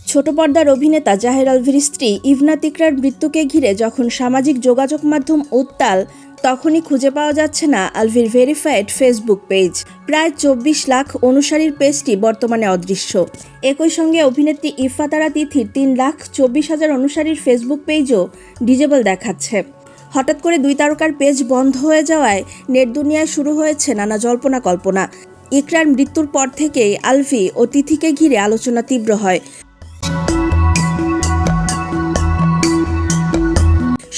ছোট পর্দার অভিনেতা জাহের আলভির স্ত্রী ইভনা তিকরার মৃত্যুকে ঘিরে যখন সামাজিক যোগাযোগ মাধ্যম উত্তাল, তখনই খুঁজে পাওয়া যাচ্ছে না আলভির ভেরিফাইড ফেসবুক পেজ। প্রায় 24 লাখ অনুসারীর পেজটি বর্তমানে অদৃশ্য। একই সঙ্গে অভিনেত্রী ইফাতারা তিথির 3,24,000 অনুসারীর ফেসবুক পেজও ডিজেবল দেখাচ্ছে। হঠাৎ করে দুই তারকার পেজ বন্ধ হয়ে যাওয়ায় নেট দুনিয়ায় শুরু হয়েছে নানা জল্পনা কল্পনা। ইকরার মৃত্যুর পর থেকেই আলভি ও তিথিকে ঘিরে আলোচনা তীব্র হয়।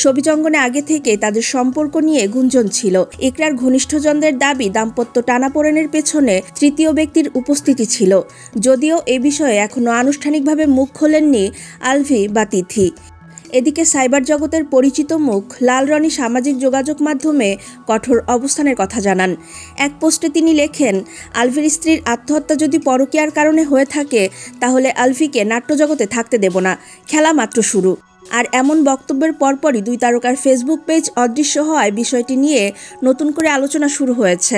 ছবিজ অঙ্গনে আগে থেকে তাদের সম্পর্ক নিয়ে গুঞ্জন ছিল। ইকরার ঘনিষ্ঠজনদের দাবি দাম্পত্য টানাপোড়েনের পেছনে তৃতীয় ব্যক্তির উপস্থিতি ছিল, যদিও এ বিষয়ে এখনও আনুষ্ঠানিকভাবে মুখ খোলেননি আলভি বা তিথি। এদিকে সাইবার জগতের পরিচিত মুখ লাল রনি সামাজিক যোগাযোগ মাধ্যমে কঠোর অবস্থানের কথা জানান। এক পোস্টে তিনি লেখেন, আলভির স্ত্রীর আত্মহত্যা যদি পরকীয়ার কারণে হয়ে থাকে, তাহলে আলভিকে নাট্যজগতে থাকতে দেব না, খেলা মাত্র শুরু। আর এমন বক্তব্যের পরপরই দুই তারকার ফেসবুক পেজ অদৃশ্য হওয়ায় বিষয়টি নিয়ে নতুন করে আলোচনা শুরু হয়েছে।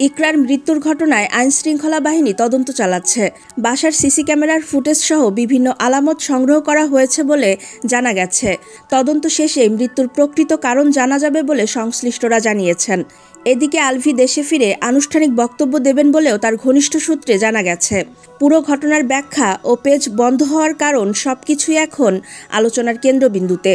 ইকরার মৃত্যুর ঘটনায় আইনশৃঙ্খলা বাহিনী তদন্ত চালাচ্ছে। বাসার সিসি ক্যামেরার ফুটেজ সহ বিভিন্ন আলামত সংগ্রহ করা হয়েছে বলে জানা গেছে। তদন্ত শেষে মৃত্যুর প্রকৃত কারণ জানা যাবে বলে সংশ্লিষ্টরা জানিয়েছেন। এদিকে আলভি দেশে ফিরে আনুষ্ঠানিক বক্তব্য দেবেন বলেও তার ঘনিষ্ঠ সূত্রে জানা গেছে। পুরো ঘটনার ব্যাখ্যা ও পেজ বন্ধ হওয়ার কারণ সবকিছুই এখন আলোচনার কেন্দ্রবিন্দুতে।